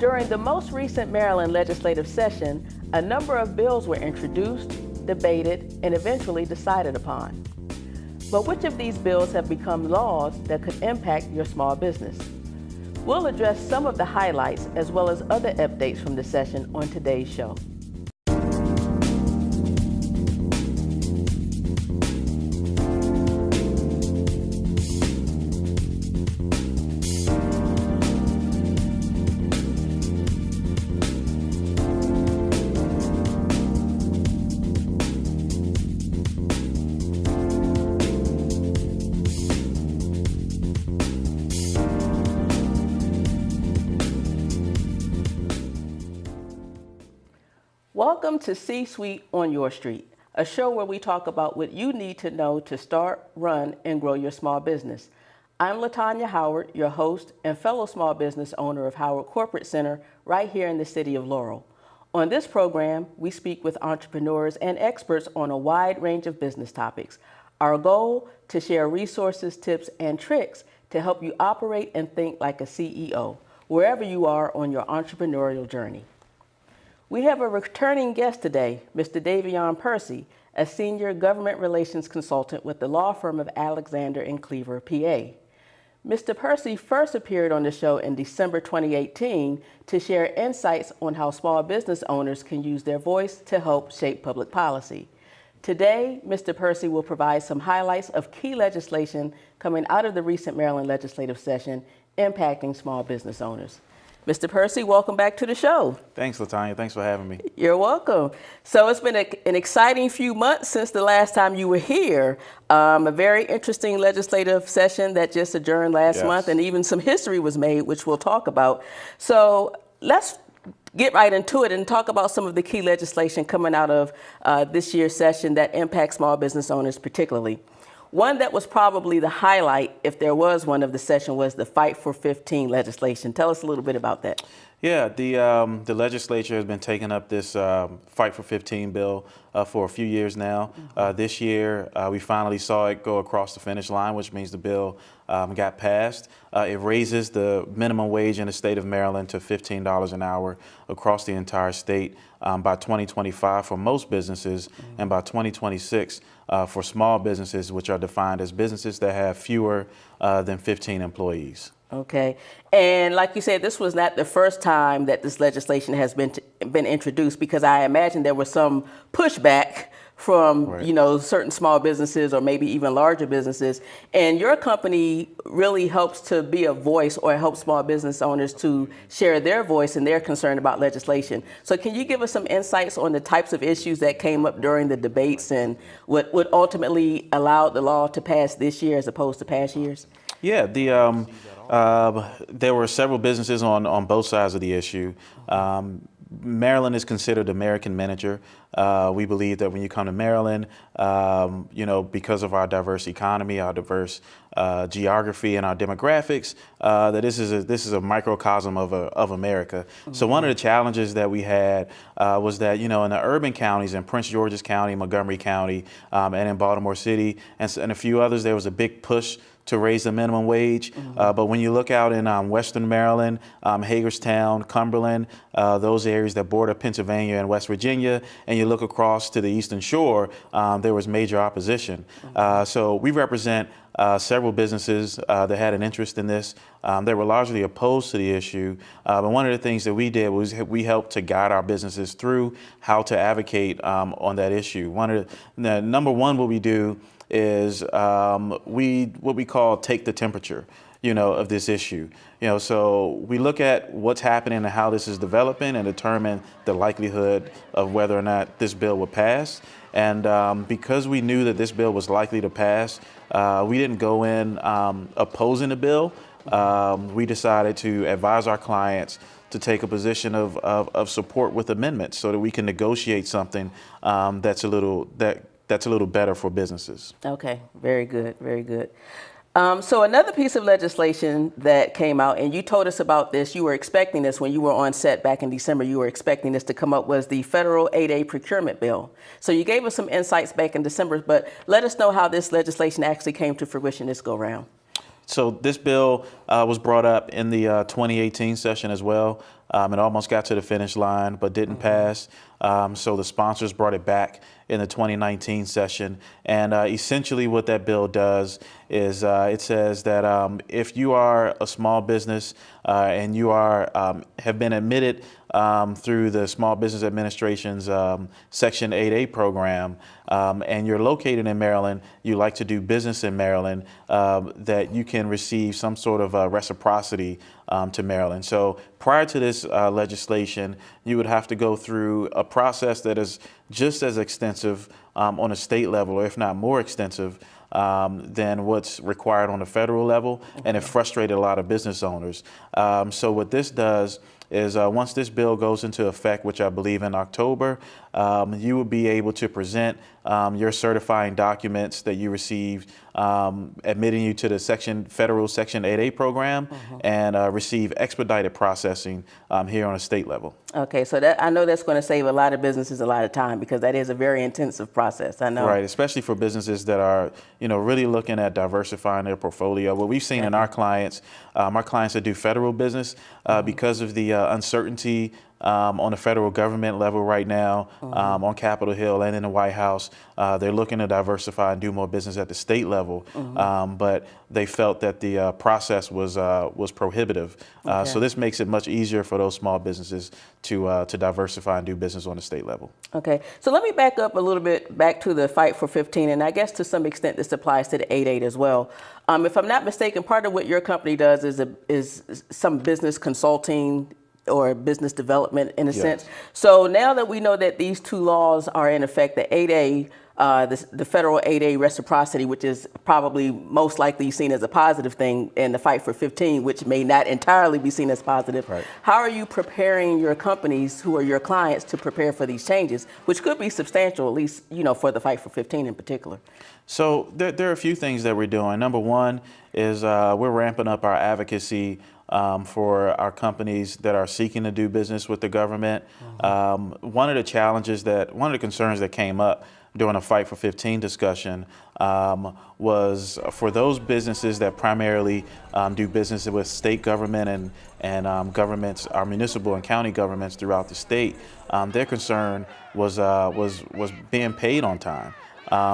During the most recent Maryland legislative session, a number of bills were introduced, debated, and eventually decided upon. But which of these bills have become laws that could impact your small business? We'll address some of the highlights as well as other updates from the session on today's show. Welcome to C-Suite on Your Street, a show where we talk about what you need to know to start, run, and grow your small business. I'm LaTaunya Howard, your host and fellow small business owner of Howard Corporate Center right here in the city of Laurel. On this program, we speak with entrepreneurs and experts on a wide range of business topics. Our goal, to share resources, tips, and tricks to help you operate and think like a CEO, wherever you are on your entrepreneurial journey. We have a returning guest today, Mr. Davion Percy, a senior government relations consultant with the law firm of Alexander & Cleaver, PA. Mr. Percy first appeared on the show in December 2018 to share insights on how small business owners can use their voice to help shape public policy. Today, Mr. Percy will provide some highlights of key legislation coming out of the recent Maryland legislative session impacting small business owners. Mr. Percy, welcome back to the show. Thanks, LaTaunya. Thanks for having me. You're welcome. So it's been an exciting few months since the last time you were here. A very interesting legislative session that just adjourned last month, and even some history was made, which we'll talk about. So let's get right into it and talk about some of the key legislation coming out of this year's session that impacts small business owners particularly. One that was probably the highlight, if there was one, of the session was the Fight for 15 legislation. Tell us a little bit about that. Yeah, the legislature has been taking up this Fight for 15 bill for a few years now. This year, we finally saw it go across the finish line, which means the bill got passed. It raises the minimum wage in the state of Maryland to $15 an hour across the entire state by 2025 for most businesses, and by 2026 for small businesses, which are defined as businesses that have fewer than 15 employees. Okay. And like you said, this was not the first time that this legislation has been introduced, because I imagine there was some pushback from, you know, certain small businesses or maybe even larger businesses. And your company really helps to be a voice, or helps small business owners to share their voice and their concern about legislation. So can you give us some insights on the types of issues that came up during the debates and what would ultimately allow the law to pass this year as opposed to past years? Yeah, there were several businesses on both sides of the issue. Maryland is considered American miniature. We believe that when you come to Maryland, you know, because of our diverse economy, our diverse geography, and our demographics, that this is a microcosm of America. So one of the challenges that we had was that, you know, in the urban counties, in Prince George's County, Montgomery County, and in Baltimore City, and a few others, there was a big push to raise the minimum wage. But when you look out in Western Maryland, Hagerstown, Cumberland, those areas that border Pennsylvania and West Virginia, and you look across to the Eastern Shore, there was major opposition. So we represent several businesses that had an interest in this. They were largely opposed to the issue. But one of the things that we did was we helped to guide our businesses through how to advocate on that issue. Number one, what we do is what we call take the temperature, you know, of this issue. You know, so we look at what's happening and how this is developing and determine the likelihood of whether or not this bill would pass. And because we knew that this bill was likely to pass, we didn't go in opposing the bill. We decided to advise our clients to take a position of support with amendments so that we can negotiate something that's a little better for businesses. Okay, very good, very good. So another piece of legislation that came out, and you told us about this, you were expecting this when you were on set back in December, you were expecting this to come up, was the federal 8A procurement bill. So you gave us some insights back in December, but let us know how this legislation actually came to fruition this go round. So this bill was brought up in the 2018 session as well. It almost got to the finish line, but didn't pass. So the sponsors brought it back in the 2019 session. And essentially what that bill does is it says that if you are a small business and you have been admitted through the Small Business Administration's Section 8A program, and you're located in Maryland, you like to do business in Maryland, that you can receive some sort of reciprocity to Maryland. So prior to this legislation, you would have to go through a process that is just as extensive on a state level, or if not more extensive, than what's required on the federal level, and it frustrated a lot of business owners. So what this does is once this bill goes into effect, which I believe in October, you will be able to present your certifying documents that you received admitting you to the federal Section 8A program, and receive expedited processing here on a state level. Okay, so I know that's going to save a lot of businesses a lot of time, because that is a very intensive process. I know. Right, especially for businesses that are, really looking at diversifying their portfolio. What we've seen in our clients that do federal business, because of the uncertainty on the federal government level right now, on Capitol Hill and in the White House, they're looking to diversify and do more business at the state level, but they felt that the process was prohibitive. So this makes it much easier for those small businesses to diversify and do business on the state level. Okay, so let me back up a little bit, back to the Fight for 15, and I guess to some extent this applies to the 8-8 as well. If I'm not mistaken, part of what your company does is some business consulting or business development in a sense. So now that we know that these two laws are in effect, the 8A, the federal 8A reciprocity, which is probably most likely seen as a positive thing, and the Fight for 15, which may not entirely be seen as positive. Right. How are you preparing your companies, who are your clients, to prepare for these changes, which could be substantial, at least, for the Fight for 15 in particular? So there are a few things that we're doing. Number one is we're ramping up our advocacy for our companies that are seeking to do business with the government. One of the concerns that came up during a Fight for 15 discussion was for those businesses that primarily do business with state government and governments, our municipal and county governments throughout the state. Their concern was being paid on time.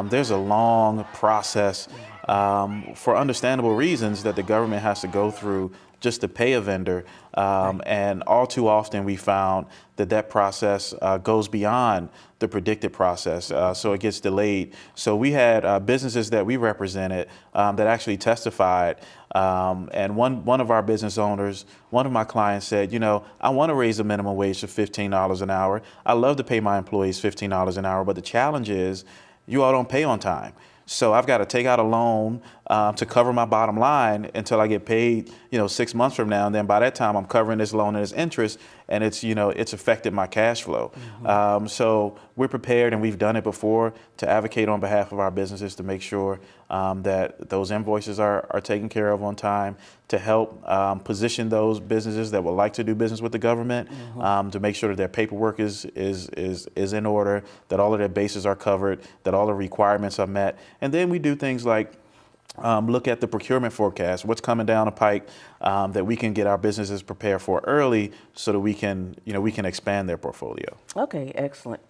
There's a long process for understandable reasons that the government has to go through just to pay a vendor. And all too often we found that process goes beyond the predicted process, so it gets delayed. So we had businesses that we represented that actually testified, and one of our business owners, one of my clients said, I want to raise the minimum wage to $15 an hour. I love to pay my employees $15 an hour, but the challenge is you all don't pay on time. So I've got to take out a loan to cover my bottom line until I get paid, 6 months from now. And then by that time, I'm covering this loan and its interest, and it's affected my cash flow. So we're prepared, and we've done it before, to advocate on behalf of our businesses to make sure that those invoices are taken care of on time, to help position those businesses that would like to do business with the government, to make sure that their paperwork is in order, that all of their bases are covered, that all the requirements are met. And then we do things like look at the procurement forecast, what's coming down the pike, that we can get our businesses prepared for early, so that we can expand their portfolio. Okay, excellent.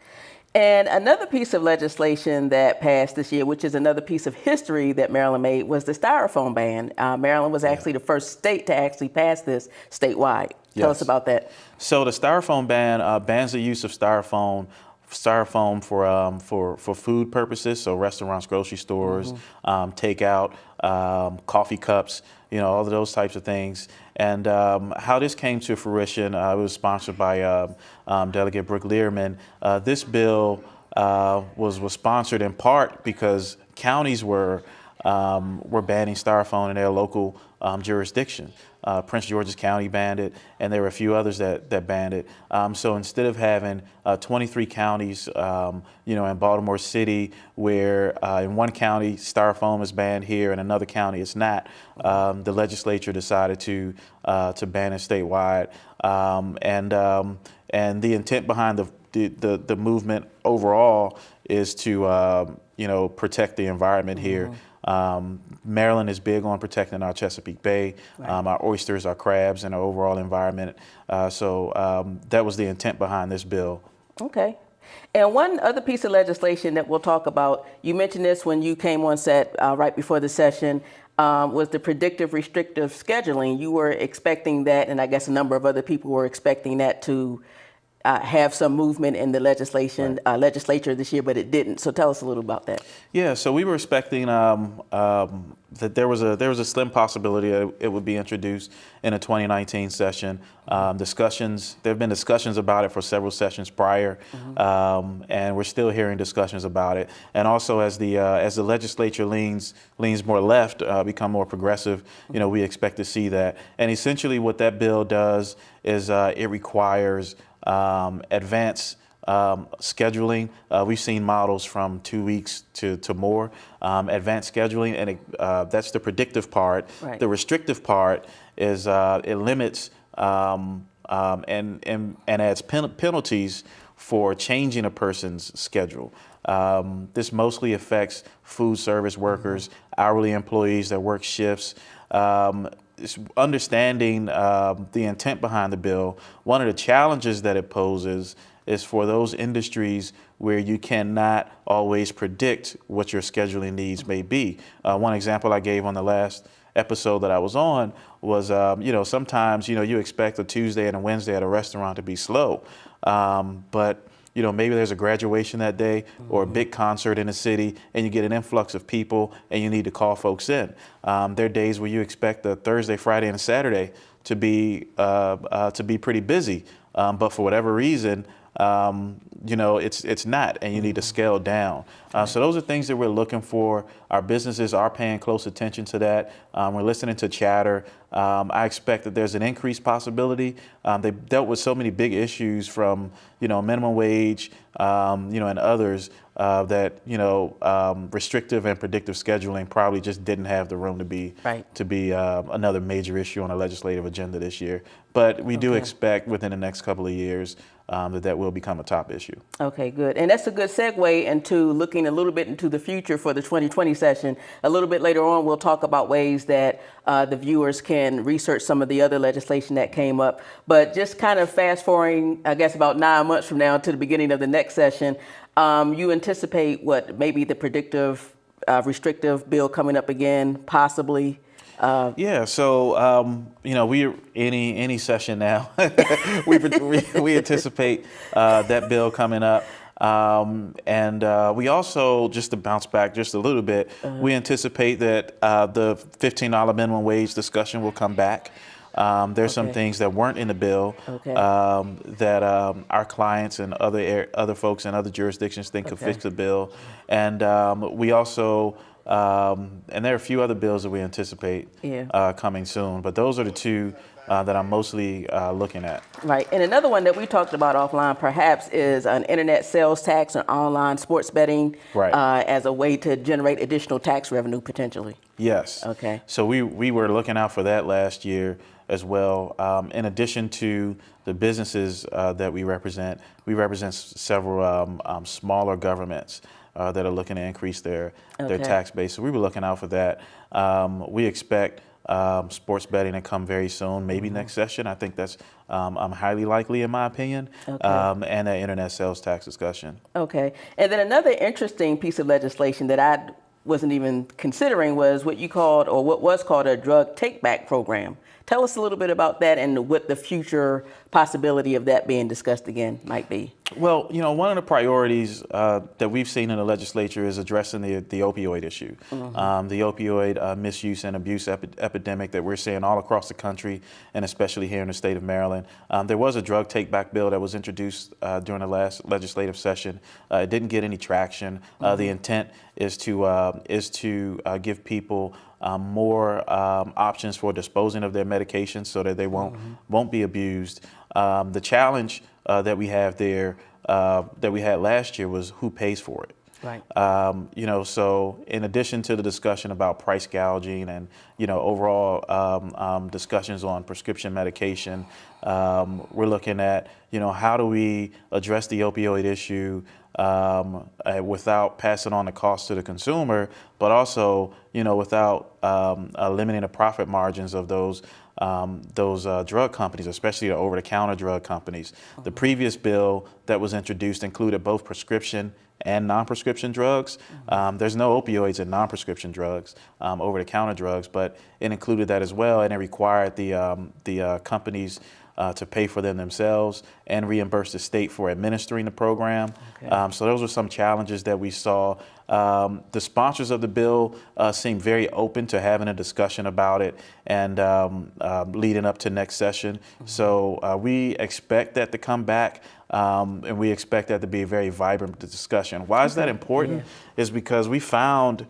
And another piece of legislation that passed this year, which is another piece of history that Maryland made, was the styrofoam ban. Maryland was actually the first state to actually pass this statewide. Tell us about that. So the styrofoam ban bans the use of styrofoam for food purposes, so restaurants, grocery stores, takeout, coffee cups, all of those types of things. And how this came to fruition, it was sponsored by Delegate Brooke Learman. This bill was sponsored in part because counties were banning styrofoam in their local jurisdiction. Prince George's County banned it, and there were a few others that banned it. So instead of having 23 counties, in Baltimore City, where in one county styrofoam is banned here, and another county it's not, the legislature decided to ban it statewide. And the intent behind the movement overall is to protect the environment here. Maryland is big on protecting our Chesapeake Bay, our oysters, our crabs, and our overall environment. So that was the intent behind this bill. Okay. And one other piece of legislation that we'll talk about, you mentioned this when you came on set right before the session, was the predictive restrictive scheduling. You were expecting that, and I guess a number of other people were expecting that to have some movement in the legislature this year, but it didn't. So tell us a little about that. Yeah, so we were expecting that there was a slim possibility that it would be introduced in a 2019 session. There have been discussions about it for several sessions prior, and we're still hearing discussions about it. And also, as the legislature leans more left, become more progressive, we expect to see that. And essentially, what that bill does is it requires advanced scheduling. We've seen models from 2 weeks to more. Advanced scheduling, and that's the predictive part. Right. The restrictive part is it limits and adds penalties for changing a person's schedule. This mostly affects food service workers, hourly employees that work shifts. Understanding the intent behind the bill, one of the challenges that it poses is for those industries where you cannot always predict what your scheduling needs may be. One example I gave on the last episode that I was on was, sometimes, you expect a Tuesday and a Wednesday at a restaurant to be slow, but maybe there's a graduation that day or a big concert in the city, and you get an influx of people and you need to call folks in. There are days where you expect a Thursday, Friday, and a Saturday to be pretty busy, but for whatever reason, it's not, and you need to scale down. So those are things that we're looking for. Our businesses are paying close attention to that. We're listening to chatter. I expect that there's an increased possibility. They dealt with so many big issues from, minimum wage, and others that, restrictive and predictive scheduling probably just didn't have the room to be another major issue on the legislative agenda this year. But we do expect within the next couple of years that will become a top issue. Okay, good. And that's a good segue into looking a little bit into the future for the 2020 session. A little bit later on, we'll talk about ways that the viewers can research some of the other legislation that came up. But just kind of fast forwarding, I guess, about 9 months from now to the beginning of the next session, you anticipate maybe the predictive restrictive bill coming up again, possibly? So we any session now, we anticipate that bill coming up, and we also, just to bounce back just a little bit, we anticipate that the $15 minimum wage discussion will come back. There's some things that weren't in the bill that our clients and other folks in other jurisdictions think could fix the bill, and we also. And there are a few other bills that we anticipate coming soon, but those are the two that I'm mostly looking at. Right. And another one that we talked about offline perhaps is an internet sales tax and online sports betting as a way to generate additional tax revenue potentially. Yes. Okay. So we were looking out for that last year as well. In addition to the businesses that we represent several smaller governments that are looking to increase their tax base. So we were looking out for that. We expect sports betting to come very soon, maybe next session. I think that's highly likely in my opinion, and the internet sales tax discussion. Okay. And then another interesting piece of legislation that I wasn't even considering was what was called a drug take-back program. Tell us a little bit about that and what the future possibility of that being discussed again might be. Well, one of the priorities that we've seen in the legislature is addressing the opioid issue, the opioid misuse and abuse epidemic that we're seeing all across the country, and especially here in the state of Maryland. There was a drug take-back bill that was introduced during the last legislative session. It didn't get any traction. The intent is to give people more options for disposing of their medications so that they won't be abused. The challenge that we have there that we had last year was who pays for it. Right. So in addition to the discussion about price gouging and overall discussions on prescription medication, we're looking at how do we address the opioid issue without passing on the cost to the consumer, but also, without limiting the profit margins of those drug companies, especially the over-the-counter drug companies. The previous bill that was introduced included both prescription and non-prescription drugs. There's no opioids in non-prescription drugs, over-the-counter drugs, but it included that as well, and it required the companies to pay for them themselves and reimburse the state for administering the program. Okay. So those were some challenges that we saw. The sponsors of the bill seem very open to having a discussion about it and leading up to next session. So we expect that to come back. And we expect that to be a very vibrant discussion. Why is that important? Is because we found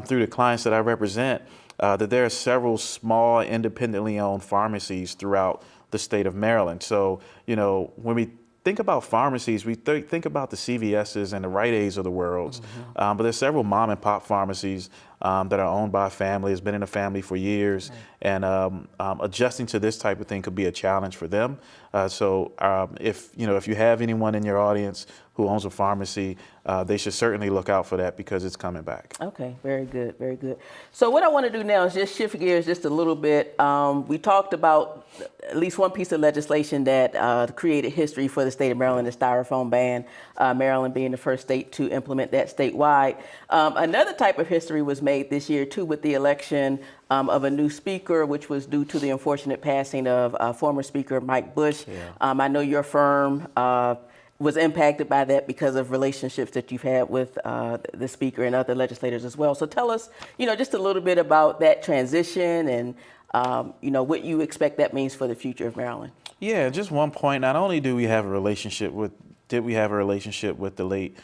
through the clients that I represent that there are several small independently owned pharmacies throughout the state of Maryland. So, when we think about pharmacies, we think about the CVS's and the Rite Aids of the world, but there's several mom and pop pharmacies that are owned by a family, has been in a family for years, and adjusting to this type of thing could be a challenge for them. So if you have anyone in your audience who owns a pharmacy, they should certainly look out for that because it's coming back. Okay, very good, very good. So what I want to do now is just shift gears just a little bit. We talked about at least one piece of legislation that created history for the state of Maryland, the styrofoam ban, Maryland being the first state to implement that statewide. Another type of history was made this year too with the election of a new speaker, which was due to the unfortunate passing of former Speaker Mike Bush. I know your firm was impacted by that because of relationships that you've had with the speaker and other legislators as well. So tell us, just a little bit about that transition and, what you expect that means for the future of Maryland. Yeah, just one point. Not only did we have a relationship with the late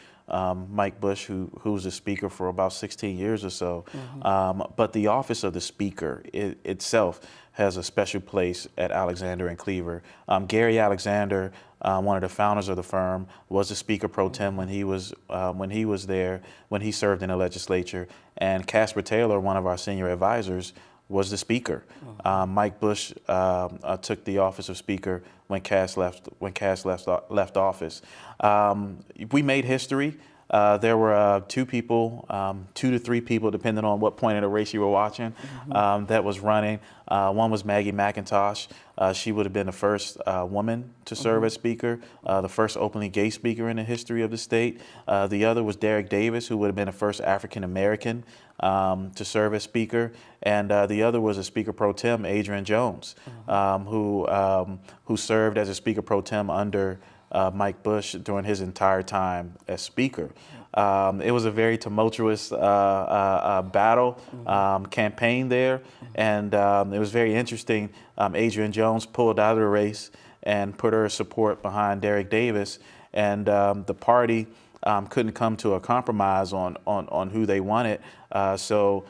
Mike Bush, who was the speaker for about 16 years or so, but the office of the speaker itself has a special place at Alexander and Cleaver. Gary Alexander, one of the founders of the firm, was the Speaker pro tem when he was there, when he served in the legislature, and Casper Taylor, one of our senior advisors, was the speaker. Mike Bush took the office of speaker when Cass left office. We made history. There were two to three people, depending on what point in the race you were watching, that was running. One was Maggie McIntosh. She would have been the first woman to serve as speaker, the first openly gay speaker in the history of the state. The other was Derek Davis, who would have been the first African American to serve as speaker. And the other was a speaker pro tem, Adrian Jones, who served as a speaker pro tem under Mike Bush during his entire time as speaker. It was a very tumultuous battle, campaign there, and it was very interesting. Adrian Jones pulled out of the race and put her support behind Derek Davis, and the party couldn't come to a compromise on who they wanted, so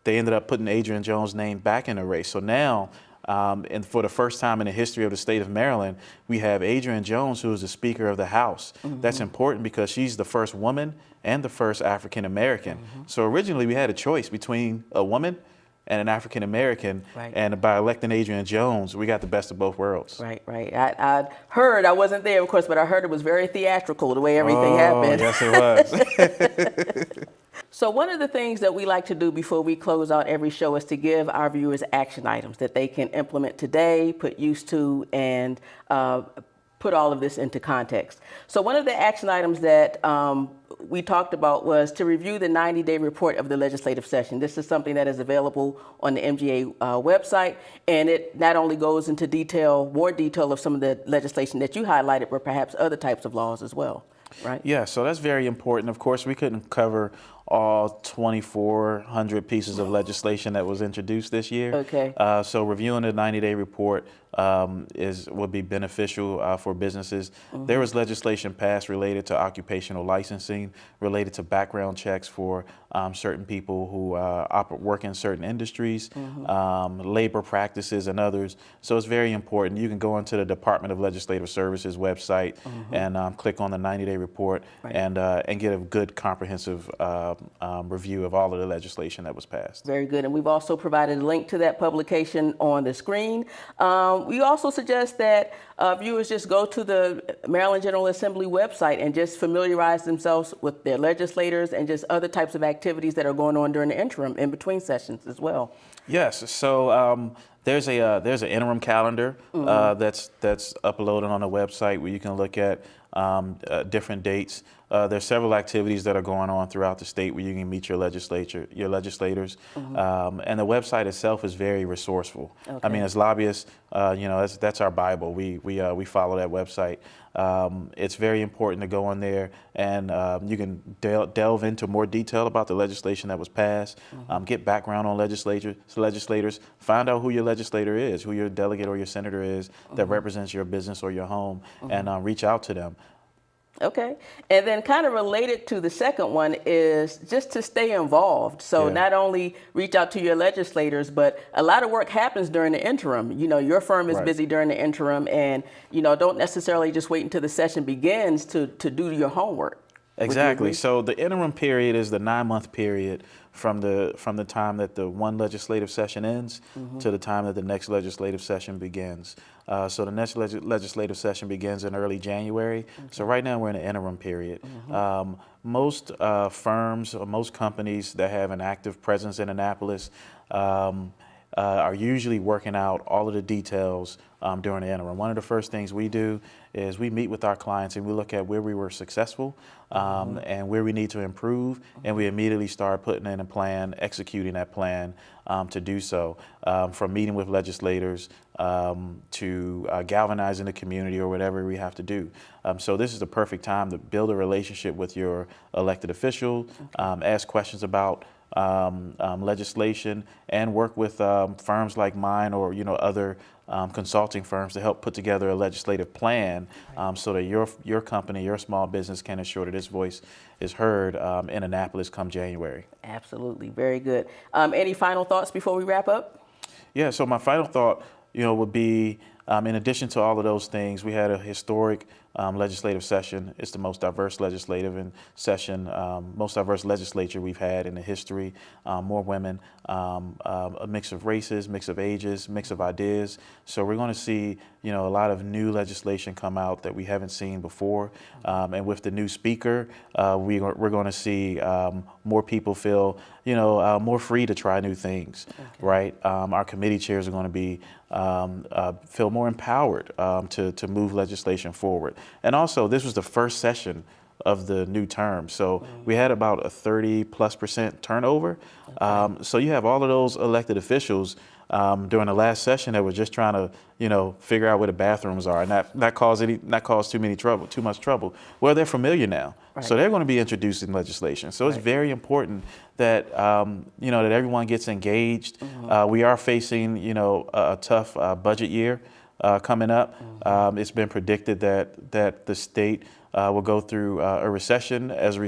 they ended up putting Adrian Jones' name back in the race. So now, and for the first time in the history of the state of Maryland, we have Adrian Jones, who is the Speaker of the House. That's important because she's the first woman and the first African American. So originally we had a choice between a woman and an African American, and by electing Adrian Jones, we got the best of both worlds. Right. I heard, I wasn't there, of course, but I heard it was very theatrical the way everything happened. Yes, it was. So one of the things that we like to do before we close out every show is to give our viewers action items that they can implement today, put use to, and put all of this into context. So one of the action items that we talked about was to review the 90-day report of the legislative session. This is something that is available on the MGA website, and it not only goes into more detail of some of the legislation that you highlighted, but perhaps other types of laws as well, right? Yeah, so that's very important. Of course, we couldn't cover all 2,400 pieces of legislation that was introduced this year. Okay. So reviewing the 90-day report would be beneficial for businesses. There was legislation passed related to occupational licensing, related to background checks for certain people who work in certain industries, labor practices, and others. So it's very important. You can go into the Department of Legislative Services website and click on the 90-day report and get a good comprehensive review of all of the legislation that was passed. Very good. And we've also provided a link to that publication on the screen. We also suggest that viewers just go to the Maryland General Assembly website and just familiarize themselves with their legislators and just other types of activities that are going on during the interim in between sessions as well. Yes. So there's an interim calendar that's uploaded on the website where you can look at different dates. There's several activities that are going on throughout the state where you can meet your legislators. And the website itself is very resourceful. Okay. I mean, as lobbyists, that's our Bible. We follow that website. It's very important to go on there and you can delve into more detail about the legislation that was passed, get background on legislators, find out who your legislator is, who your delegate or your senator is that represents your business or your home, and reach out to them. Okay. And then kind of related to the second one is just to stay involved. So not only reach out to your legislators, but a lot of work happens during the interim. You know, your firm is busy during the interim, and, don't necessarily just wait until the session begins to do your homework. Exactly. So the interim period is the 9-month period from the time that the one legislative session ends to the time that the next legislative session begins. So the next legislative session begins in early January. So right now we're in an interim period. Most firms or most companies that have an active presence in Annapolis are usually working out all of the details during the interim. One of the first things we do is we meet with our clients and we look at where we were successful and where we need to improve, and we immediately start putting in a plan, executing that plan to do so, from meeting with legislators to galvanizing the community or whatever we have to do. So this is the perfect time to build a relationship with your elected official, ask questions about legislation, and work with firms like mine or other consulting firms to help put together a legislative plan so that your company, your small business can ensure that its voice is heard in Annapolis come January. Absolutely. Very good. Any final thoughts before we wrap up? Yeah, so my final thought would be, in addition to all of those things, we had a historic legislative session. It's the most diverse legislative session, most diverse legislature we've had in the history. More women, a mix of races, mix of ages, mix of ideas. So we're going to see, a lot of new legislation come out that we haven't seen before. And with the new speaker, we're going to see more people feel, more free to try new things, right? Our committee chairs are going to be feel more empowered to move legislation forward. And also, this was the first session of the new term. So we had about a 30+% turnover. So you have all of those elected officials during the last session that were just trying to, figure out where the bathrooms are and not cause too much trouble. Well, they're familiar now. So they're going to be introducing legislation. So it's very important that, that everyone gets engaged. We are facing, a tough budget year coming up. It's been predicted that the state will go through a recession as a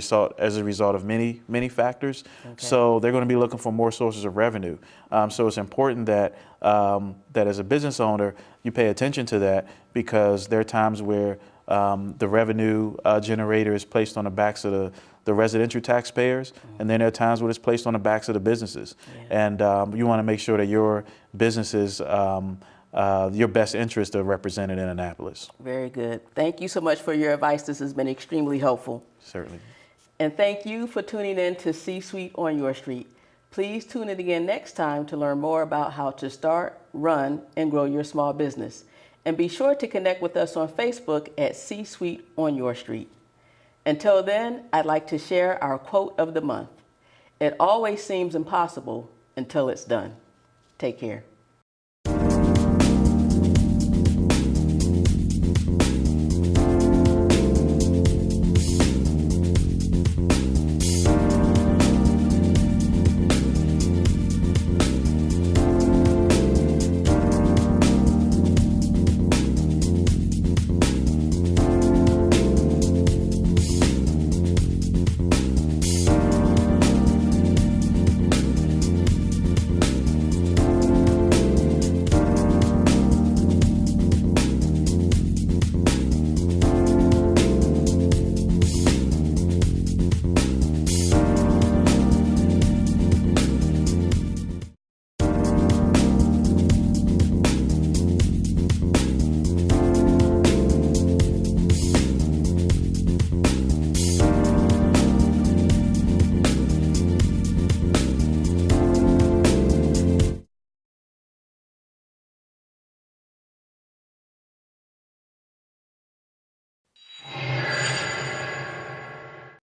result of many factors. So they're going to be looking for more sources of revenue. So it's important that that as a business owner you pay attention to that, because there are times where the revenue generator is placed on the backs of the residential taxpayers, and then there are times when it's placed on the backs of the businesses. And you want to make sure that your businesses your best interests are represented in Annapolis. Very good. Thank you so much for your advice. This has been extremely helpful. Certainly. And thank you for tuning in to C-Suite on Your Street. Please tune in again next time to learn more about how to start, run, and grow your small business. And be sure to connect with us on Facebook at C-Suite on Your Street. Until then, I'd like to share our quote of the month. It always seems impossible until it's done. Take care.